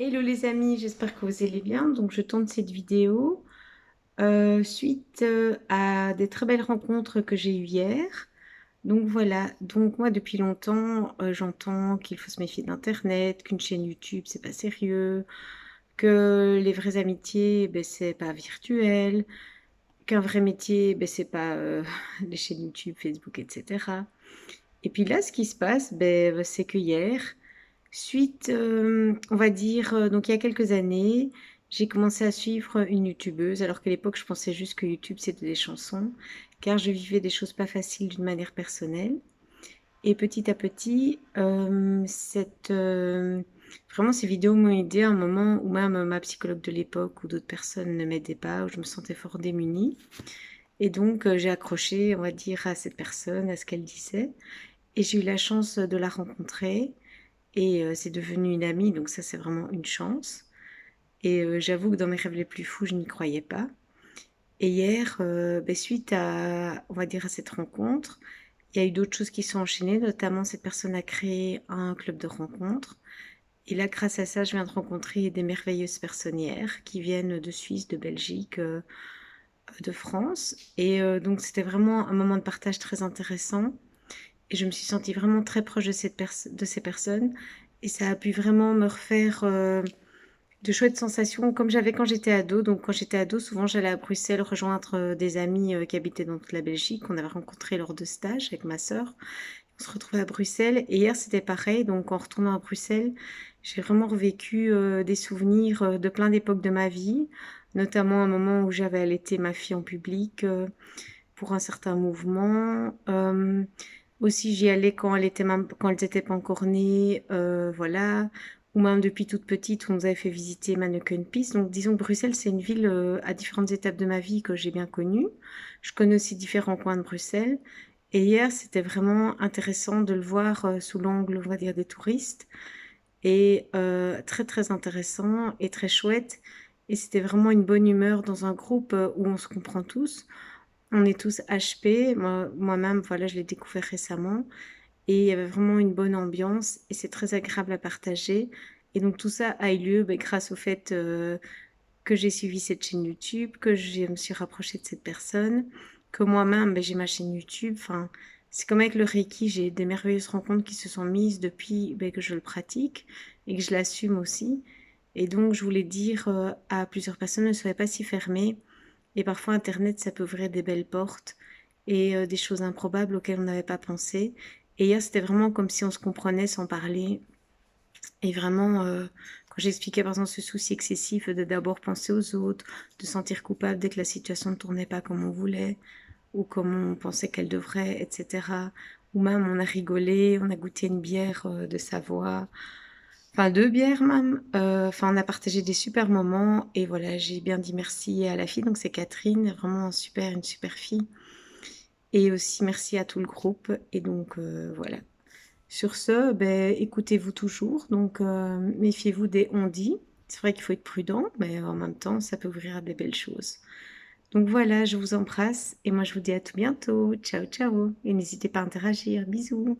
Hello les amis, j'espère que vous allez bien. Donc je tourne cette vidéo suite à des très belles rencontres que j'ai eues hier. Donc voilà, donc moi depuis longtemps j'entends qu'il faut se méfier d'Internet, qu'une chaîne YouTube c'est pas sérieux, que les vraies amitiés ben, c'est pas virtuel, qu'un vrai métier ben, c'est pas les chaînes YouTube, Facebook, etc. Et puis là ce qui se passe ben, c'est que hier suite, on va dire, donc il y a quelques années, j'ai commencé à suivre une youtubeuse, alors qu'à l'époque, je pensais juste que YouTube, c'était des chansons, car je vivais des choses pas faciles d'une manière personnelle. Et petit à petit, vraiment, ces vidéos m'ont aidé à un moment où même ma psychologue de l'époque ou d'autres personnes ne m'aidaient pas, où je me sentais fort démunie. Et donc, j'ai accroché, on va dire, à cette personne, à ce qu'elle disait. Et j'ai eu la chance de la rencontrer. Et c'est devenu une amie, donc ça c'est vraiment une chance. Et j'avoue que dans mes rêves les plus fous, je n'y croyais pas. Et hier, ben, suite à, on va dire, à cette rencontre, il y a eu d'autres choses qui sont enchaînées, notamment cette personne a créé un club de rencontres. Et là, grâce à ça, je viens de rencontrer des merveilleuses personnières qui viennent de Suisse, de Belgique, de France. Et donc c'était vraiment un moment de partage très intéressant. Et je me suis sentie vraiment très proche de, de ces personnes. Et ça a pu vraiment me refaire de chouettes sensations, comme j'avais quand j'étais ado. Donc quand j'étais ado, souvent j'allais à Bruxelles rejoindre des amis qui habitaient dans toute la Belgique, qu'on avait rencontrés lors de stages avec ma sœur. On se retrouvait à Bruxelles. Et hier, c'était pareil. Donc en retournant à Bruxelles, j'ai vraiment revécu des souvenirs de plein d'époques de ma vie, notamment un moment où j'avais allaité ma fille en public pour un certain mouvement. Aussi, j'y allais quand elle était même, quand elles n'étaient pas encore nées, voilà. Ou même depuis toute petite, on nous avait fait visiter Manneken-Pis. Donc, disons que Bruxelles, c'est une ville à différentes étapes de ma vie que j'ai bien connue. Je connais aussi différents coins de Bruxelles. Et hier, c'était vraiment intéressant de le voir sous l'angle, on va dire, des touristes. Et très, très intéressant et très chouette. Et c'était vraiment une bonne humeur dans un groupe où on se comprend tous. On est tous HP. Moi-même, voilà, je l'ai découvert récemment. Et il y avait vraiment une bonne ambiance et c'est très agréable à partager. Et donc tout ça a eu lieu grâce au fait que j'ai suivi cette chaîne YouTube, que je me suis rapprochée de cette personne, que moi-même j'ai ma chaîne YouTube. Enfin, c'est comme avec le Reiki, j'ai des merveilleuses rencontres qui se sont mises depuis que je le pratique et que je l'assume aussi. Et donc je voulais dire à plusieurs personnes, ne soyez pas si fermés. Et parfois Internet, ça peut ouvrir des belles portes et des choses improbables auxquelles on n'avait pas pensé. Et hier, c'était vraiment comme si on se comprenait sans parler. Et vraiment, quand j'expliquais par exemple ce souci excessif de d'abord penser aux autres, de sentir coupable dès que la situation ne tournait pas comme on voulait ou comme on pensait qu'elle devrait, etc. Ou même on a rigolé, on a goûté une bière de Savoie, enfin deux bières même. Enfin, on a partagé des super moments et voilà, j'ai bien dit merci à la fille, donc c'est Catherine, vraiment une super fille. Et aussi merci à tout le groupe. Et donc voilà. Sur ce, ben, écoutez-vous toujours, donc méfiez-vous des on-dit. C'est vrai qu'il faut être prudent, mais en même temps, ça peut ouvrir à des belles choses. Donc voilà, je vous embrasse et moi je vous dis à tout bientôt. Ciao, ciao. Et n'hésitez pas à interagir. Bisous.